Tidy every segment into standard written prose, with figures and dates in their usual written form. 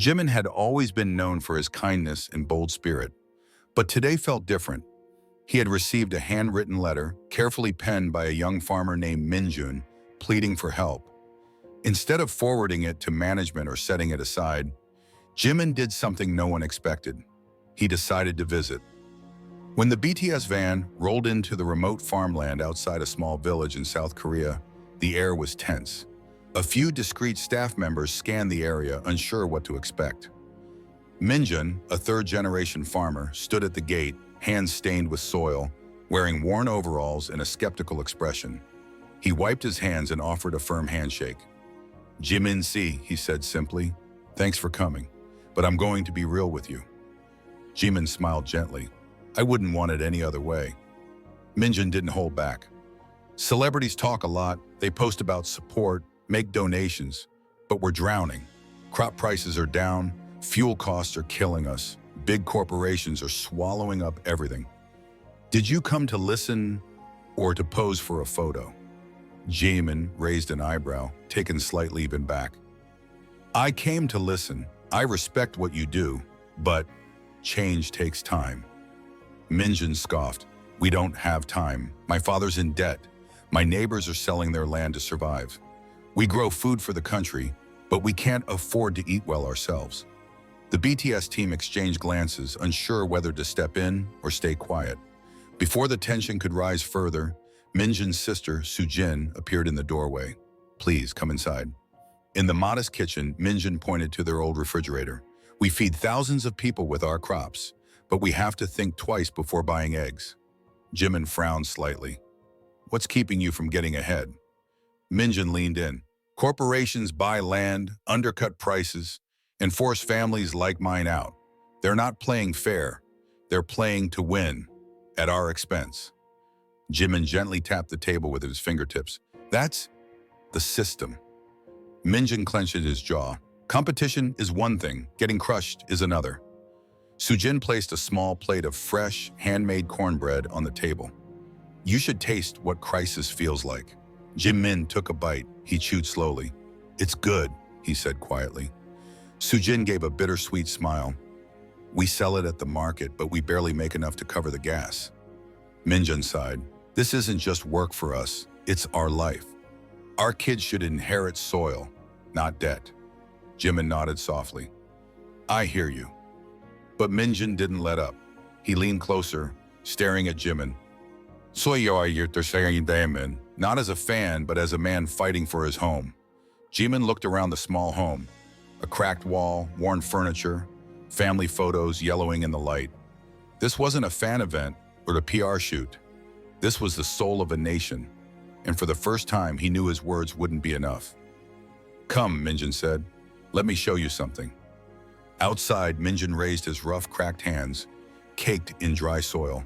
Jimin had always been known for his kindness and bold spirit, but today felt different. He had received a handwritten letter, carefully penned by a young farmer named Minjun, pleading for help. Instead of forwarding it to management or setting it aside, Jimin did something no one expected. He decided to visit. When the BTS van rolled into the remote farmland outside a small village in South Korea, the air was tense. A few discreet staff members scanned the area, unsure what to expect. Minjun, a third-generation farmer, stood at the gate, hands stained with soil, wearing worn overalls and a skeptical expression. He wiped his hands and offered a firm handshake. "Jimin si," he said simply. "Thanks for coming, but I'm going to be real with you." Jimin smiled gently. "I wouldn't want it any other way." Minjun didn't hold back. "Celebrities talk a lot, they post about support, make donations, but we're drowning. Crop prices are down, fuel costs are killing us, big corporations are swallowing up everything. Did you come to listen or to pose for a photo?" Jimin raised an eyebrow, taken slightly aback. "I came to listen. I respect what you do, but change takes time." Minjun scoffed. "We don't have time. My father's in debt. My neighbors are selling their land to survive. We grow food for the country, but we can't afford to eat well ourselves." The BTS team exchanged glances, unsure whether to step in or stay quiet. Before the tension could rise further, Minjun's sister, Sujin, appeared in the doorway. "Please, come inside." In the modest kitchen, Minjun pointed to their old refrigerator. "We feed thousands of people with our crops, but we have to think twice before buying eggs." Jimin frowned slightly. "What's keeping you from getting ahead?" Minjun leaned in. "Corporations buy land, undercut prices, and force families like mine out. They're not playing fair. They're playing to win, at our expense." Jimin gently tapped the table with his fingertips. "That's the system." Minjun clenched his jaw. "Competition is one thing, getting crushed is another." Sujin placed a small plate of fresh, handmade cornbread on the table. "You should taste what crisis feels like." Jimin took a bite. He chewed slowly. "It's good," he said quietly. Sujin gave a bittersweet smile. "We sell it at the market, but we barely make enough to cover the gas." Minjun sighed. "This isn't just work for us, it's our life. Our kids should inherit soil, not debt." Jimin nodded softly. "I hear you." But Minjun didn't let up. He leaned closer, staring at Jimin. Not as a fan, but as a man fighting for his home. Jimin looked around the small home. A cracked wall, worn furniture, family photos yellowing in the light. This wasn't a fan event or a PR shoot. This was the soul of a nation, and for the first time he knew his words wouldn't be enough. "Come," Minjun said. "Let me show you something." Outside, Minjun raised his rough, cracked hands, caked in dry soil.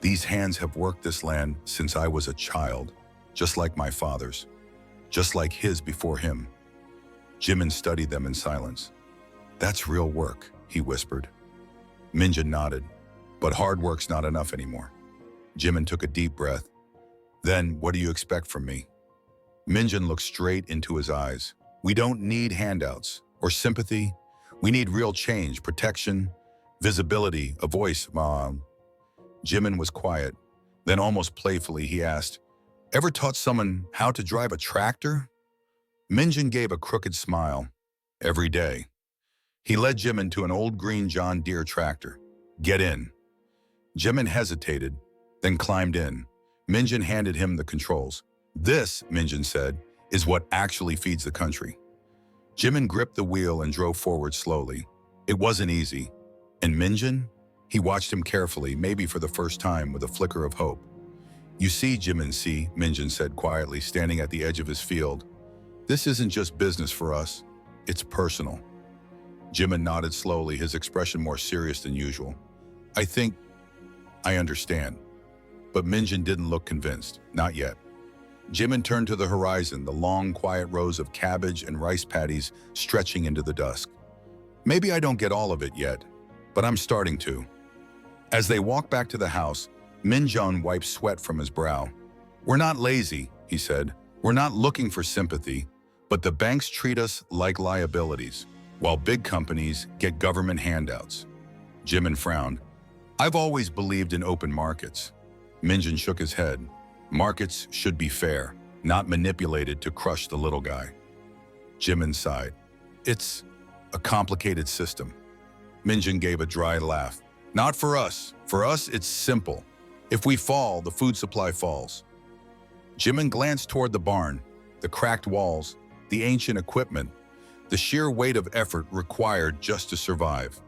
"These hands have worked this land since I was a child, just like my father's, just like his before him." Jimin studied them in silence. "That's real work," he whispered. Minjun nodded. "But hard work's not enough anymore." Jimin took a deep breath. "Then what do you expect from me?" Minjun looked straight into his eyes. "We don't need handouts or sympathy. We need real change, protection, visibility, a voice, Mom." Jimin was quiet. Then almost playfully he asked, "Ever taught someone how to drive a tractor?" Minjun gave a crooked smile. "Every day." He led Jimin to an old green John Deere tractor. "Get in." Jimin hesitated, then climbed in. Minjun handed him the controls. "This," Minjun said, "is what actually feeds the country." Jimin gripped the wheel and drove forward slowly. It wasn't easy. And Minjun? He watched him carefully, maybe for the first time, with a flicker of hope. "You see, Jimin, see," Minjun said quietly, standing at the edge of his field. "This isn't just business for us. It's personal." Jimin nodded slowly, his expression more serious than usual. "I think I understand." But Minjun didn't look convinced. Not yet. Jimin turned to the horizon, the long, quiet rows of cabbage and rice paddies stretching into the dusk. "Maybe I don't get all of it yet, but I'm starting to." As they walked back to the house, Minjun wiped sweat from his brow. "We're not lazy," he said. "We're not looking for sympathy, but the banks treat us like liabilities. while big companies get government handouts. Jimin frowned. I've always believed in open markets. Minjun shook his head. Markets should be fair, not manipulated to crush the little guy. Jimin sighed. It's a complicated system. Minjun gave a dry laugh. Not for us. For us, it's simple. If we fall, the food supply falls. Jimin glanced toward the barn, the cracked walls, the ancient equipment, the sheer weight of effort required just to survive.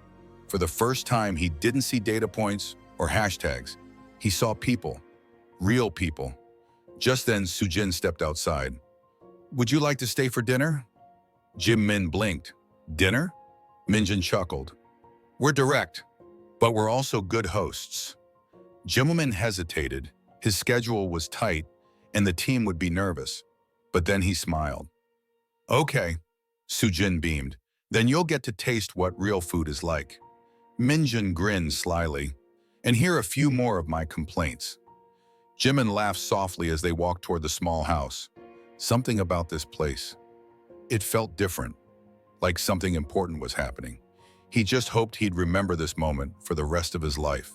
For the first time, he didn't see data points or hashtags. He saw people, real people. Just then, Sujin stepped outside. Would you like to stay for dinner? Jimin blinked. Dinner? Minjun chuckled. We're direct, but we're also good hosts. Jimin hesitated. His schedule was tight, and the team would be nervous. But then he smiled. Okay, Sujin beamed. Then you'll get to taste what real food is like. Minjun grinned slyly. And here are a few more of my complaints. Jimin laughed softly as they walked toward the small house. Something about this place. It felt different, like something important was happening. He just hoped he'd remember this moment for the rest of his life.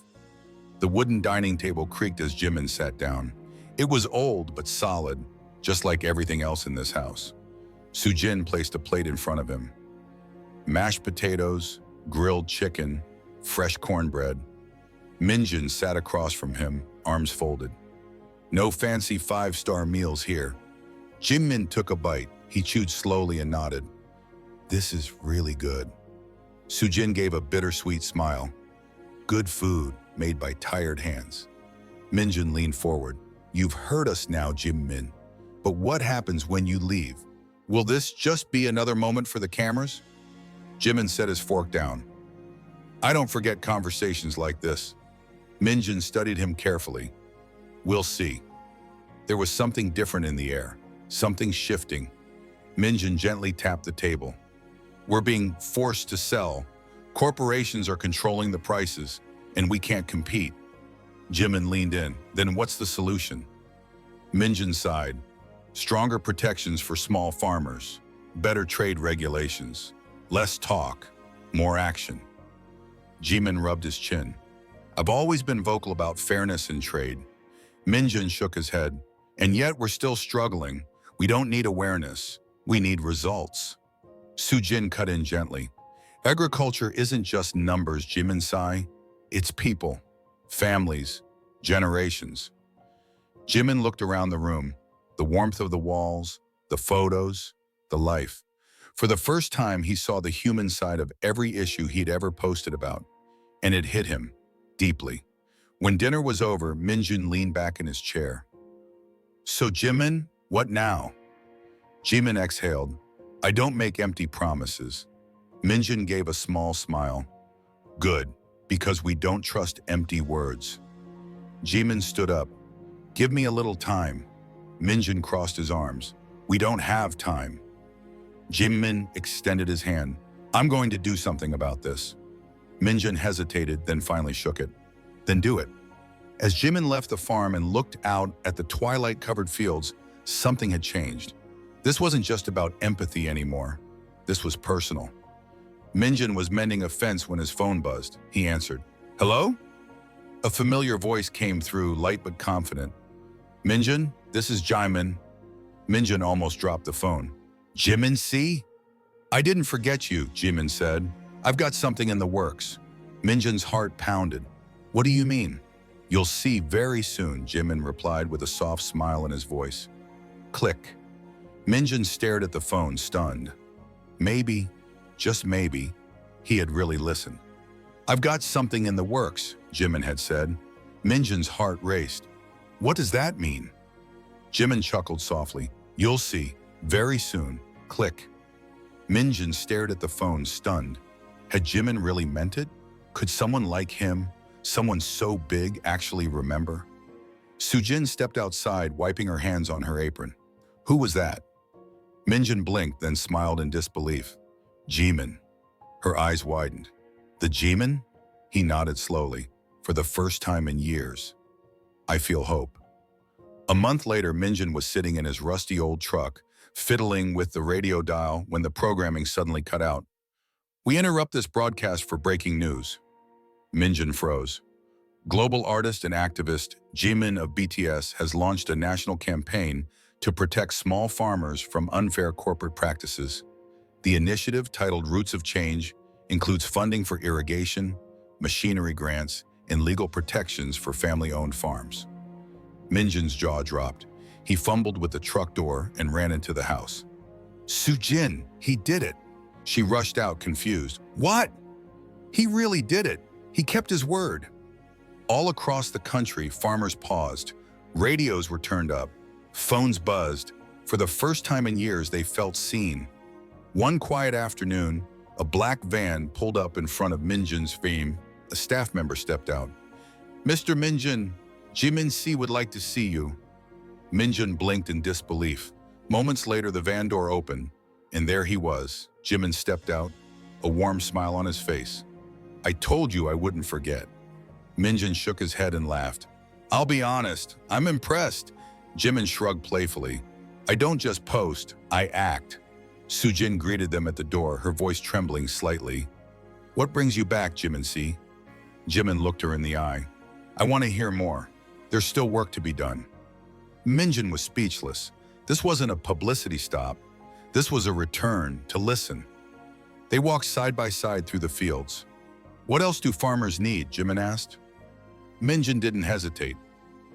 The wooden dining table creaked as Jimin sat down. It was old but solid, just like everything else in this house. Sujin placed a plate in front of him. Mashed potatoes, grilled chicken, fresh cornbread. Minjun sat across from him, arms folded. No fancy five-star meals here. Jimin took a bite. He chewed slowly and nodded. This is really good. Sujin gave a bittersweet smile. Good food, made by tired hands. Minjun leaned forward. You've heard us now, Jimin. But what happens when you leave? Will this just be another moment for the cameras? Jimin set his fork down. I don't forget conversations like this. Minjun studied him carefully. We'll see. There was something different in the air, something shifting. Minjun gently tapped the table. We're being forced to sell. Corporations are controlling the prices, and we can't compete. Jimin leaned in. Then what's the solution? Minjun sighed. Stronger protections for small farmers, better trade regulations, less talk, more action. Jimin rubbed his chin. I've always been vocal about fairness in trade. Minjun shook his head. And yet we're still struggling. We don't need awareness. We need results. Sujin cut in gently. Agriculture isn't just numbers, Jimin sighed. It's people, families, generations. Jimin looked around the room. The warmth of the walls, the photos, the life. For the first time, he saw the human side of every issue he'd ever posted about, and it hit him deeply. When dinner was over, Minjun leaned back in his chair. So Jimin, what now? Jimin exhaled. I don't make empty promises. Minjun gave a small smile. Good, because we don't trust empty words. Jimin stood up. Give me a little time. Minjun crossed his arms. We don't have time. Jimin extended his hand. I'm going to do something about this. Minjun hesitated, then finally shook it. Then do it. As Jimin left the farm and looked out at the twilight-covered fields, something had changed. This wasn't just about empathy anymore. This was personal. Minjun was mending a fence when his phone buzzed. He answered. Hello? A familiar voice came through, light but confident. Minjun, this is Jimin. Minjun almost dropped the phone. Jimin, see? I didn't forget you, Jimin said. I've got something in the works. Minjun's heart pounded. What do you mean? You'll see very soon, Jimin replied with a soft smile in his voice. Click. Minjun stared at the phone, stunned. Maybe, just maybe, he had really listened. I've got something in the works, Jimin had said. Minjun's heart raced. What does that mean? Jimin chuckled softly. You'll see, very soon. Click. Minjun stared at the phone, stunned. Had Jimin really meant it? Could someone like him, someone so big, actually remember? Sujin stepped outside, wiping her hands on her apron. Who was that? Minjun blinked, then smiled in disbelief. Jimin. Her eyes widened. The Jimin? He nodded slowly. For the first time in years. I feel hope. A month later, Minjun was sitting in his rusty old truck, fiddling with the radio dial when the programming suddenly cut out. We interrupt this broadcast for breaking news. Minjun froze. Global artist and activist Jimin of BTS has launched a national campaign to protect small farmers from unfair corporate practices. The initiative, titled Roots of Change, includes funding for irrigation, machinery grants, and legal protections for family-owned farms. Minjun's jaw dropped. He fumbled with the truck door and ran into the house. Sujin, he did it. She rushed out, confused. What? He really did it. He kept his word. All across the country, farmers paused. Radios were turned up. Phones buzzed. For the first time in years, they felt seen. One quiet afternoon, a black van pulled up in front of Minjun's farm. A staff member stepped out. Mr. Minjun, Jimin C. would like to see you. Minjun blinked in disbelief. Moments later, the van door opened, and there he was. Jimin stepped out, a warm smile on his face. I told you I wouldn't forget. Minjun shook his head and laughed. I'll be honest, I'm impressed. Jimin shrugged playfully. I don't just post, I act. Sujin greeted them at the door, her voice trembling slightly. What brings you back, Jimin C? Jimin looked her in the eye. I want to hear more. There's still work to be done. Minjun was speechless. This wasn't a publicity stop. This was a return to listen. They walked side by side through the fields. What else do farmers need? Jimin asked. Minjun didn't hesitate.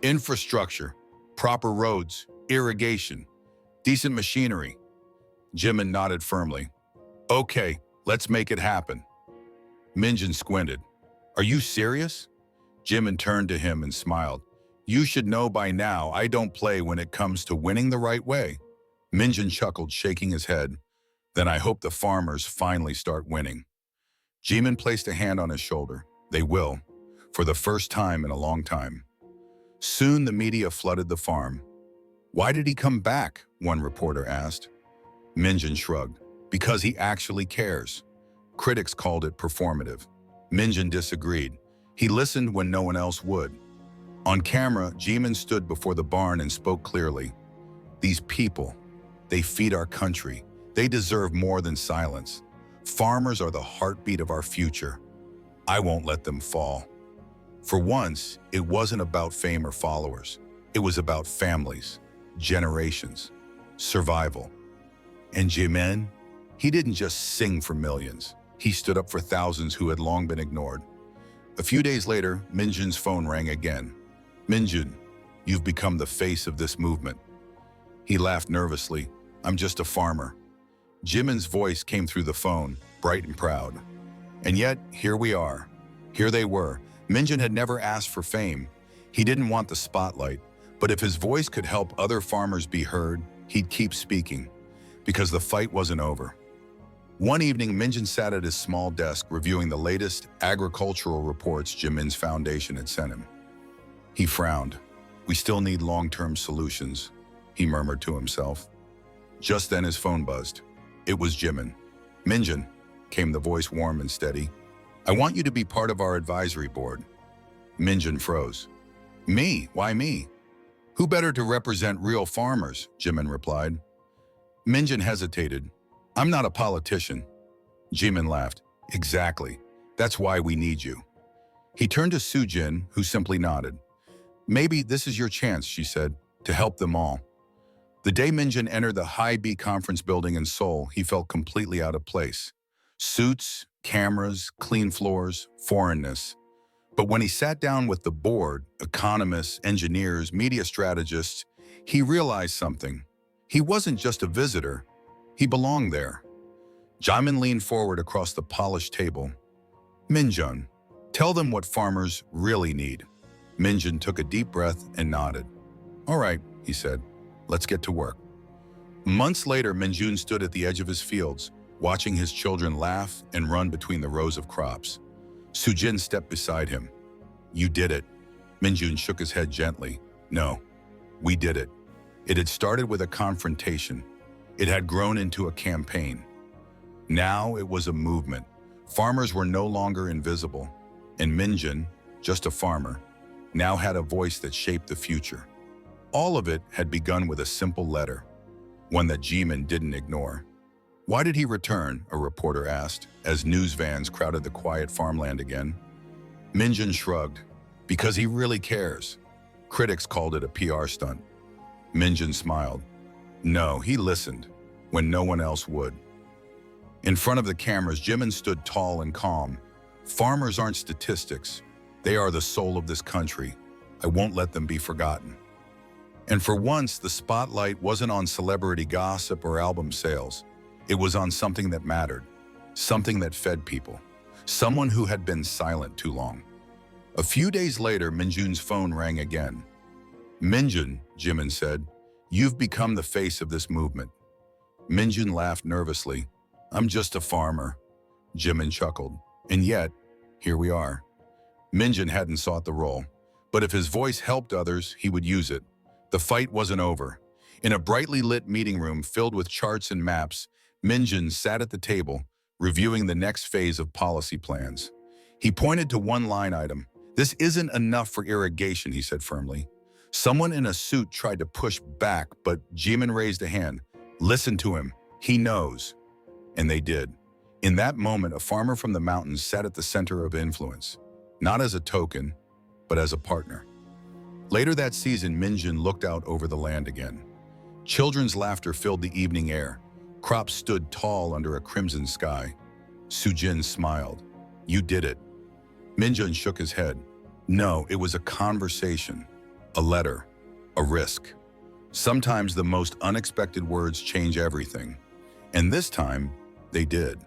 Infrastructure, proper roads, irrigation, decent machinery. Jimin nodded firmly. Okay, let's make it happen. Minjun squinted. Are you serious? Jimin turned to him and smiled. You should know by now I don't play when it comes to winning the right way. Minjun chuckled, shaking his head. Then I hope the farmers finally start winning. Jimin placed a hand on his shoulder. They will, for the first time in a long time. Soon the media flooded the farm. Why did he come back? One reporter asked. Minjun shrugged. Because he actually cares. Critics called it performative. Minjun disagreed. He listened when no one else would. On camera, Jimin stood before the barn and spoke clearly. These people, they feed our country. They deserve more than silence. Farmers are the heartbeat of our future. I won't let them fall. For once, it wasn't about fame or followers. It was about families, generations, survival. And Jimin, he didn't just sing for millions. He stood up for thousands who had long been ignored. A few days later, Minjun's phone rang again. Minjun, you've become the face of this movement. He laughed nervously. I'm just a farmer. Jimin's voice came through the phone, bright and proud. And yet, here we are. Here they were. Minjun had never asked for fame. He didn't want the spotlight, but if his voice could help other farmers be heard, he'd keep speaking, because the fight wasn't over. One evening, Minjun sat at his small desk reviewing the latest agricultural reports Jimin's foundation had sent him. He frowned. We still need long-term solutions, he murmured to himself. Just then his phone buzzed. It was Jimin. Minjun, came the voice warm and steady. I want you to be part of our advisory board. Minjun froze. Me? Why me? Who better to represent real farmers? Jimin replied. Minjun hesitated. I'm not a politician. Jimin laughed. Exactly. That's why we need you. He turned to Sujin, who simply nodded. Maybe this is your chance, she said, to help them all. The day Minjun entered the High B conference building in Seoul, he felt completely out of place. Suits, cameras, clean floors, foreignness. But when he sat down with the board, economists, engineers, media strategists, he realized something. He wasn't just a visitor. He belonged there. Jimin leaned forward across the polished table. Minjun, tell them what farmers really need. Minjun took a deep breath and nodded. All right, he said. Let's get to work. Months later, Minjun stood at the edge of his fields, watching his children laugh and run between the rows of crops. Sujin stepped beside him. You did it. Minjun shook his head gently. No, we did it. It had started with a confrontation. It had grown into a campaign. Now it was a movement. Farmers were no longer invisible, and Minjun, just a farmer, now had a voice that shaped the future. All of it had begun with a simple letter, one that Jimin didn't ignore. Why did he return? A reporter asked, as news vans crowded the quiet farmland again. Minjun shrugged. Because he really cares. Critics called it a PR stunt. Minjun smiled. No, he listened, when no one else would. In front of the cameras, Jimin stood tall and calm. Farmers aren't statistics. They are the soul of this country. I won't let them be forgotten. And for once, the spotlight wasn't on celebrity gossip or album sales. It was on something that mattered, something that fed people, someone who had been silent too long. A few days later, Minjun's phone rang again. Minjun, Jimin said, you've become the face of this movement. Minjun laughed nervously. I'm just a farmer. Jimin chuckled. And yet, here we are. Minjun hadn't sought the role, but if his voice helped others, he would use it. The fight wasn't over. In a brightly lit meeting room filled with charts and maps, Minjun sat at the table, reviewing the next phase of policy plans. He pointed to one line item. This isn't enough for irrigation, he said firmly. Someone in a suit tried to push back, but Jimin raised a hand. Listen to him. He knows. And they did. In that moment, a farmer from the mountains sat at the center of influence, not as a token, but as a partner. Later that season, Minjun looked out over the land again. Children's laughter filled the evening air. Crops stood tall under a crimson sky. Sujin smiled. You did it. Minjun shook his head. No, it was a conversation, a letter, a risk. Sometimes the most unexpected words change everything. And this time, they did.